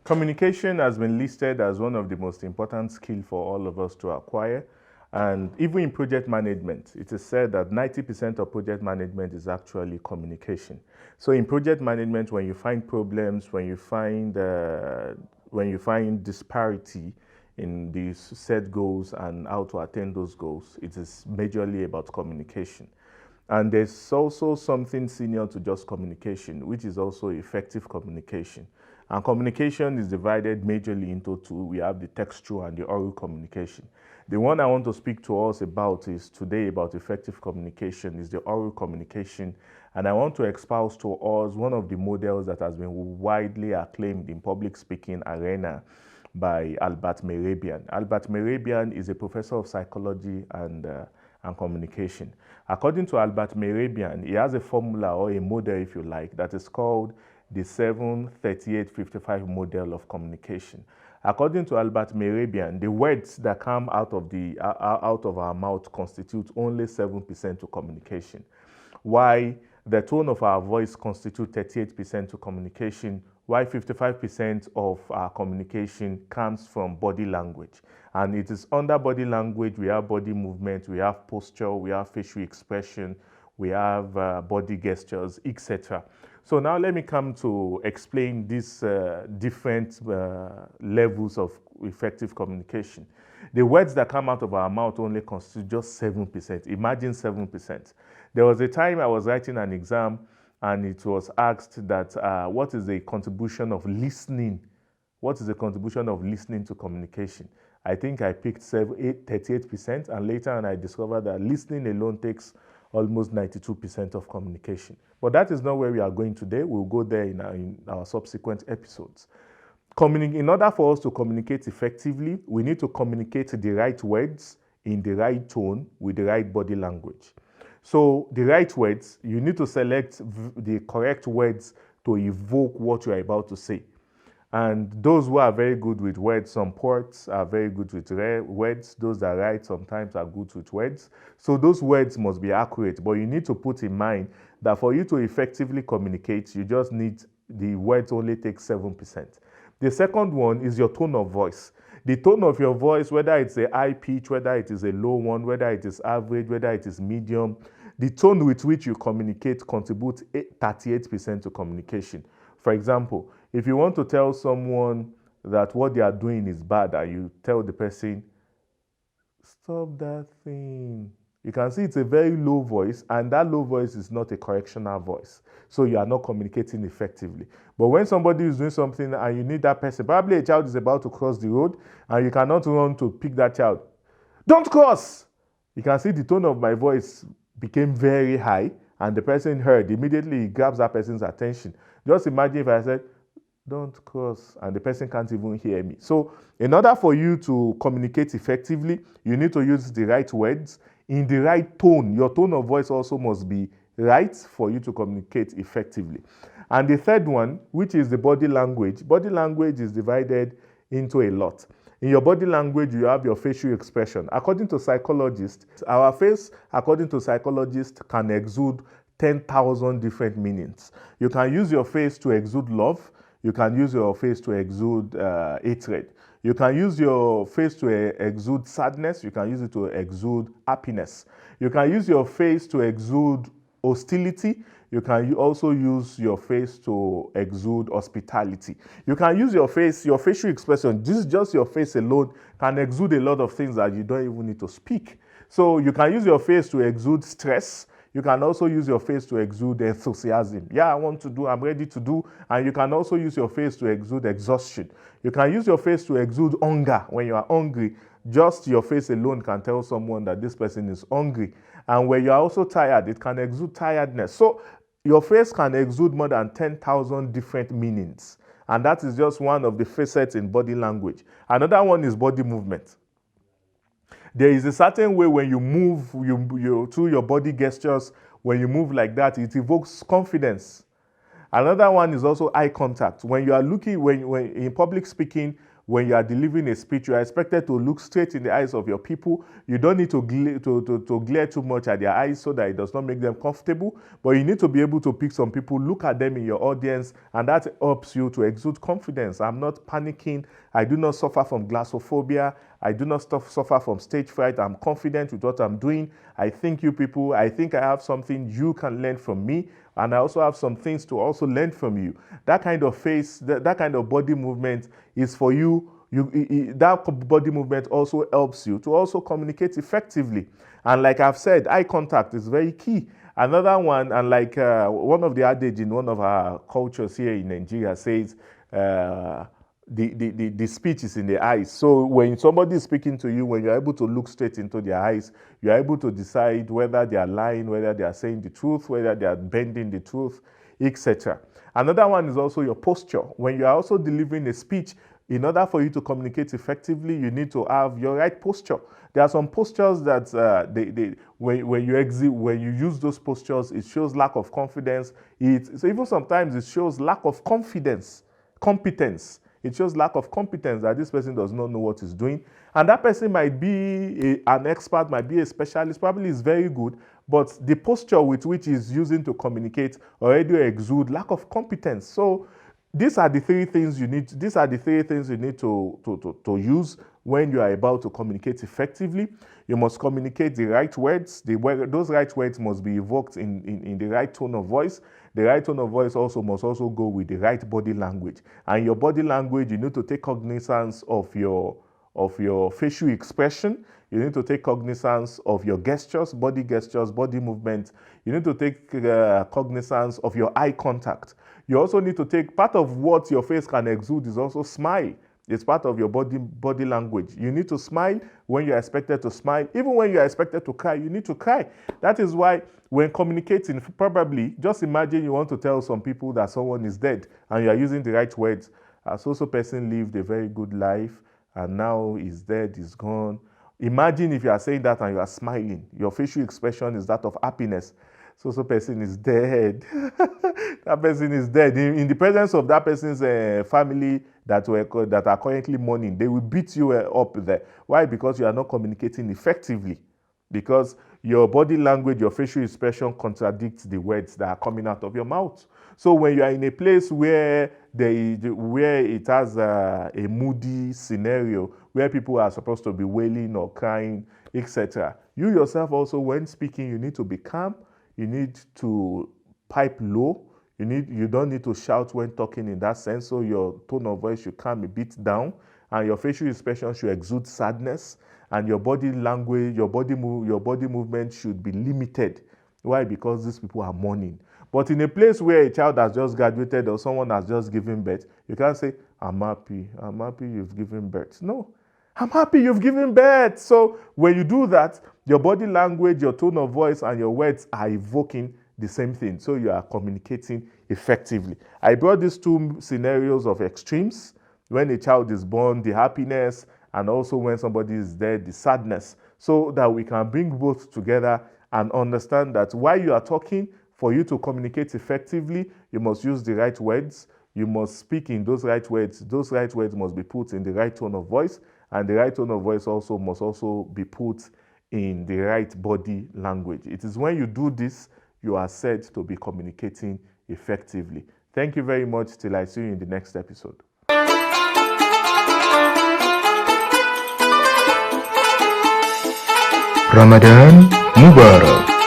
Communication has been listed as one of the most important skills for all of us to acquire. And even in project management, it is said that 90% of project management is actually communication. So in project management, when you find problems, when you find disparity in the set goals and how to attain those goals, it is majorly about communication. And there's also something senior to just communication, which is also effective communication. And communication is divided majorly into two. We have the textual and the oral communication. The one I want to speak to us about is today about effective communication is the oral communication. And I want to espouse to us one of the models that has been widely acclaimed in public speaking arena by Albert Mehrabian. Albert Mehrabian is a professor of psychology and communication. According to Albert Mehrabian, he has a formula or a model, if you like, that is called the 7-38-55 model of communication. According to Albert Mehrabian, the words that come out of our mouth constitute only 7% to communication, while the tone of our voice constitutes 38% to communication, while 55% of our communication comes from body language. And it is under body language, we have body movement, we have posture, we have facial expression, we have body gestures, etc. So now let me come to explain these different levels of effective communication. The words that come out of our mouth only constitute just 7%. Imagine 7%. There was a time I was writing an exam and it was asked that what is the contribution of listening? What is the contribution of listening to communication? I think I picked 38%, and later on I discovered that listening alone takes almost 92% of communication. But that is not where we are going today. We'll go there in our subsequent episodes. In order for us to communicate effectively, we need to communicate the right words in the right tone with the right body language. So the right words, you need to select the correct words to evoke what you are about to say. And those who are very good with words, some poets are very good with words. Those that write sometimes are good with words. So those words must be accurate, but you need to put in mind that for you to effectively communicate, you just need the words only take 7%. The second one is your tone of voice. The tone of your voice, whether it's a high pitch, whether it is a low one, whether it is average, whether it is medium, the tone with which you communicate contributes 38% to communication. For example, if you want to tell someone that what they are doing is bad and you tell the person, stop that thing, you can see it's a very low voice, and that low voice is not a correctional voice. So you are not communicating effectively. But when somebody is doing something and you need that person, probably a child is about to cross the road and you cannot run to pick that child. Don't cross! You can see the tone of my voice became very high, and the person heard. Immediately, he grabs that person's attention. Just imagine if I said, don't cross, and the person can't even hear me. So in order for you to communicate effectively, you need to use the right words in the right tone. Your tone of voice also must be right for you to communicate effectively. And the third one, which is the body language. Body language is divided into a lot. In your body language, you have your facial expression. According to psychologists, our face, according to psychologists, can exude 10,000 different meanings. You can use your face to exude love. You can use your face to exude hatred. You can use your face to exude sadness. You can use it to exude happiness. You can use your face to exude hostility. You can also use your face to exude hospitality. You can use your face, your facial expression, this is just your face alone, can exude a lot of things that you don't even need to speak. So you can use your face to exude stress. You can also use your face to exude enthusiasm. Yeah, I want to do, I'm ready to do. And you can also use your face to exude exhaustion. You can use your face to exude hunger. When you are hungry, just your face alone can tell someone that this person is hungry. And when you are also tired, it can exude tiredness. So your face can exude more than 10,000 different meanings. And that is just one of the facets in body language. Another one is body movement. There is a certain way when you move through your body gestures, when you move like that, it evokes confidence. Another one is also eye contact. When you are looking, when in public speaking, when you are delivering a speech, you are expected to look straight in the eyes of your people. You don't need to glare too much at their eyes so that it does not make them comfortable. But you need to be able to pick some people, look at them in your audience, and that helps you to exude confidence. I'm not panicking. I do not suffer from glossophobia. I do not suffer from stage fright. I'm confident with what I'm doing. I think I have something you can learn from me, and I also have some things to also learn from you. That kind of face, that kind of body movement is for you. That body movement also helps you to also communicate effectively. And like I've said, eye contact is very key. Another one, and like one of the adage in one of our cultures here in Nigeria says, the speech is in the eyes. So when somebody is speaking to you, when you're able to look straight into their eyes, you're able to decide whether they are lying, whether they are saying the truth, whether they are bending the truth, etc. Another one is also your posture. When you are also delivering a speech, in order for you to communicate effectively, you need to have your right posture. There are some postures that when you use those postures, it shows lack of confidence. So even sometimes it shows lack of competence. It shows lack of competence that this person does not know what he's doing. And that person might be an expert, might be a specialist, probably is very good, but the posture with which he's using to communicate already exude lack of competence. So these are the three things you need. These are the three things you need to use when you are about to communicate effectively. You must communicate the right words. Those right words must be evoked in the right tone of voice. The right tone of voice must also go with the right body language. And your body language, you need to take cognizance of your facial expression. You need to take cognizance of your gestures, body movement. You need to take cognizance of your eye contact. You also need to take part of what your face can exude is also smile. It's part of your body language. You need to smile when you're expected to smile. Even when you're expected to cry, you need to cry. That is why when communicating, probably just imagine you want to tell some people that someone is dead and you are using the right words. So person lived a very good life and now he's dead, he's gone. Imagine if you are saying that and you are smiling. Your facial expression is that of happiness. So person is dead. That person is dead. In the presence of that person's family that are currently mourning, they will beat you up there. Why? Because you are not communicating effectively. Because your body language, your facial expression contradicts the words that are coming out of your mouth. So when you are in a place where it has a moody scenario, where people are supposed to be wailing or crying, etc., you yourself also, when speaking, you need to be calm. You need to pipe low. You don't need to shout when talking in that sense. So your tone of voice should calm a bit down, and your facial expression should exude sadness, and your body language, your body movement should be limited. Why? Because these people are mourning. But in a place where a child has just graduated or someone has just given birth, you can't say, I'm happy you've given birth. No, I'm happy you've given birth. So when you do that, your body language, your tone of voice, and your words are evoking the same thing. So you are communicating effectively. I brought these two scenarios of extremes. When a child is born, the happiness, and also when somebody is dead, the sadness, so that we can bring both together and understand that while you are talking, for you to communicate effectively, you must use the right words. You must speak in those right words. Those right words must be put in the right tone of voice, and the right tone of voice must also be put in the right body language. It is when you do this, you are said to be communicating effectively. Thank you very much. Till I see you in the next episode. Ramadan Mubarak.